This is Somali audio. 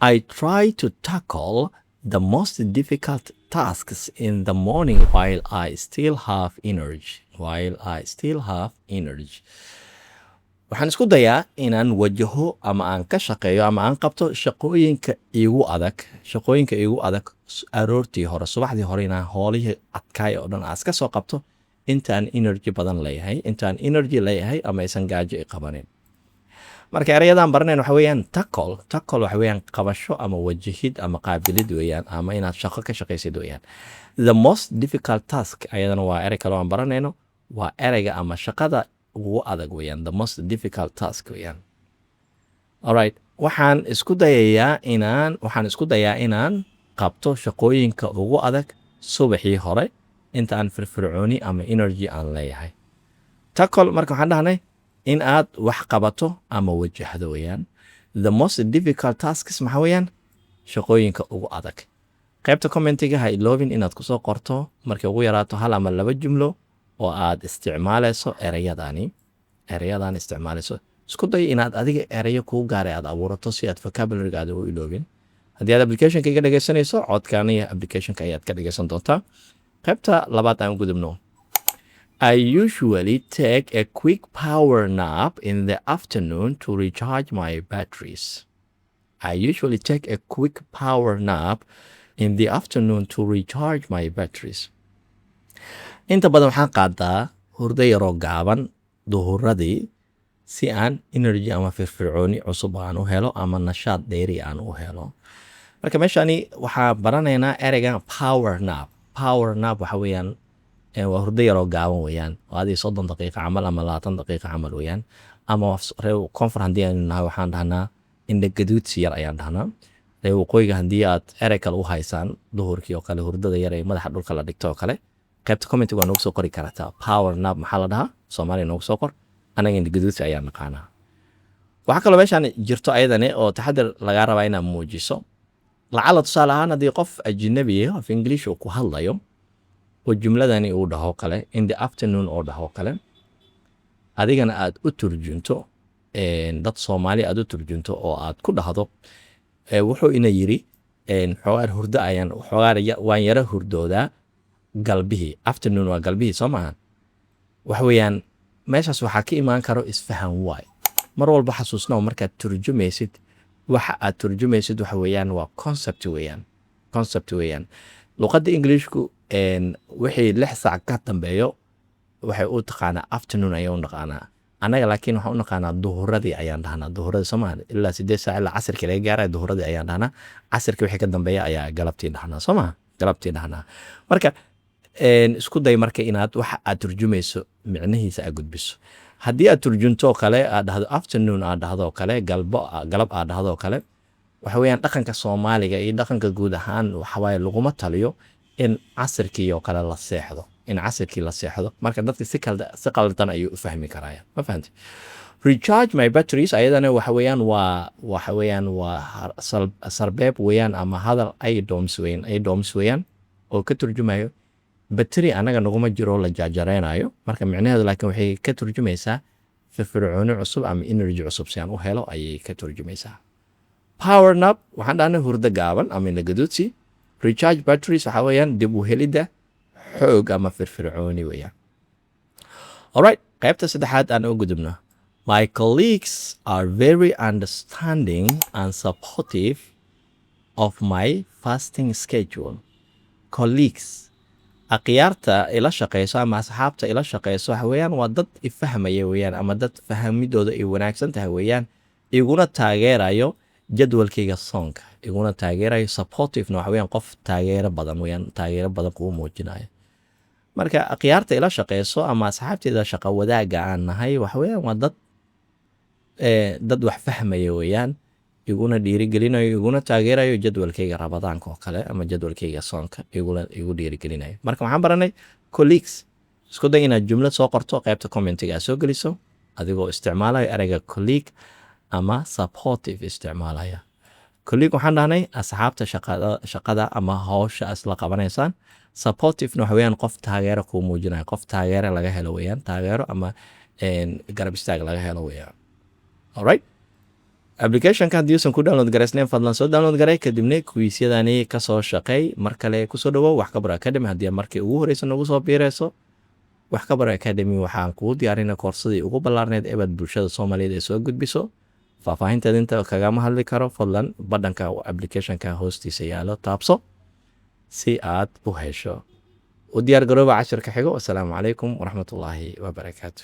I try to tackle the most difficult tasks in the morning while I still have energy. Waxaan isku dayaa inaan wajaho ama aan ka shaqeeyo ama aan qabto shaqooyinka igu adag aroortii hore subaxdii hore inaan howlihii adkaay oo dhan aas ka soo qabto intaan energy badan leeyahay ama aysan gaajo i qabanin. marka erayadan baranayn waxa weeyaan tackle waxa weeyaan qabasho ama wajahid ama qaabilid weeyaan ama inaad shaqo ka shaqaysid weeyaan. The most difficult task ayadana waa erey kale oo aan baranayno, waa ereyga ama shaqada ugu adag weeyaan, the most difficult task weeyaan. Alright, waxaan isku dayaa inaan qabto shaqooyinka ugu adag subaxii hore inta aan firfircooni ama energy aan leeyahay. Tackle marka waxaan dhahnay in aad wax qabato ama wajahdo weeyaan. The most difficult tasks maxaa weeyaan? Shaqooyinka ugu adag. qaybta commentiga ha iloobin inaad ku soo qorto markay ugu yaraato hal ama laba jumlo oo aad isticmaalayso erayadan isticmaalayso. isku day inaad adiga erayo kuu gaaray aad abuurato si aad vocabulary-gaada u iloobin. haddii aad applicationka iga dhegaysanayso codkaan iyo applicationka ayaad ka dhegaysan doontaa. qaybta labaad aan gudubno. I usually take a quick power nap in the afternoon to recharge my batteries. Inta badan waxaan qaadaa hurdo yaroo gaaban duhuradii si aan energy ama firfircooni cusub aan u helo ama nashaad dheeri aan u helo. marka meeshani waxaa baranaynaa ereygan power nap waxa weeyaan waa hurdo yaroo gaaban weeyaan, waa adii 30 daqiiqo camal ama 20 daqiiqo camal weeyaan, ama koonfur haddii aynu nahay waxaan dhahnaa indhagaduudsi yar ayaan dhahnaa. waqooyiga haddii aad erey kale u haysaan duhurkii oo kale hurdada yar ee madaxa dhulka la dhigto oo kale qaybta commentiga waa noogu soo qori kartaa. power nap maxaa la dhahaa Soomaaliya noogu soo qor, anaga indhagaduudsi ayaan naqaanaa. waxaa kaloo meeshaan jirto ayadane oo taxadar lagaa rabaa inaad muujiso. lacala tusaale ahaan haddii qof ajnabi af English uu ku hadlayo oo jumladani uu dhaho kale in the afternoon oo dhaho kale, adigana aad u turjunto dad Soomaali aad u turjunto oo aad ku dhahdo wuxuu ina yiri xoogaar hurdo ayaan waan yara hurdoodaa galbihii. afternoon waa galbihii soo maahan. waxa weeyaan meeshaas waxaa ka imaan karo isfahan waay. mar walba xasuusnaa markaad turjumaysid waxa aad turjumaysid waxa weeyaan waa concept weeyaan. luqadda Englishku wixii 6 saac ka dambeeyo waxay u taqaanaa afternoon ayay u naqaanaa. anaga laakiin waxaan u naqaanaa duhuradii ayaan dhahnaa. duhuradii Soomaali ilaa 8 saac ilaa casirkii laga gaaray duhuradii ayaan dhahnaa. casirkii wixii ka dambeeya ayaa galabtii dhahnaa Soomaa. marka isku day marka inaad waxa aad turjumayso micnihiisa aad gudbiso. haddii aad turjunto kale aad dhahdo afternoon aad dhahdo kale galab aad dhahdo kale, waxa weeyaan dhaqanka Soomaaliga iyo dhaqanka guud ahaan waxa waaye laguma taliyo in casirkii oo kale la seexdo. marka dadka si qaldan ayuu u fahmi karayaan. ma fahanti? recharge my batteries ayadana waxa weeyaan waa sarbeeb weeyaan ama hadal idioms weeyaan oo ka turjumayo battery anaga naguma jiro la jaajareynayo. marka micnaheedu laakiin waxay ka turjumaysaa firfircooni cusub ama energy cusub si aan u helo ayay ka turjumaysaa. power nap waxaan dhahnay hurdo gaaban ama indhagaduudsi. recharge batteries waxa weeyaan dib u helidda xoog ama firfircooni weeyaan. alright, qaybta saddexaad aan u gudubno. My colleagues are very understanding and supportive of my fasting schedule. colleagues akhyaarta ila shaqeyso ama asxaabta ila shaqeyso waxa weeyaan waa dad ifahmaya weeyaan ama dad fahamidooda ay wanaagsan tahay weeyaan, iguna taageerayo jadwalkayga soonka, iguna taageerayo supportive waxa weeyaan qof taageero badan kugu muujinayo. marka akhyaarta ila shaqeyso ama asxaabteeda shaqo wadaaga aan nahay waxa weeyaan waa dad wax fahmaya weeyaan, iguna dhiirigelinayo iguna taageerayo jadwalkayga Ramadaanka oo kale ama jadwalkayga soonka igu dhiirigelinayo. marka waxaan baranay colleagues. isku day inaad jumlad soo qorto qaybta commentiga aad soo geliso adigoo isticmaalayo ereyga colleague ama supportive isticmaalaya. colleague waxaan dhahnay asxaabta shaqada ama hawsha isla qabanaysaan. supportive waxa weeyaan qof taageero kuu muujinayo, qof taageero laga helo weeyaan, taageero ama garab istaag laga helo weeyaan. alright, applicationka haddii uusan ku download garaysnayn fadlan soo download garay kadibna kuwiisyadani kasoo shaqeey mar kale kusoo dhawow wax ka baro academy haddii markii ugu horeysa nagu soo biireyso wax ka baro academy waxaan kugu diyaarinay koorsadii ugu ballaarneed eebad bulshada soomaaliyeed ee soo gudbiso faahfaahinteeda inta kagama hadli karo fadlan badhanka applicationka hoostiisa yaalo taabso si aad u hesho u diyaar garooba cashirka xigo. Assalaamu calaykum waraxmatullaahi wabarakaatu.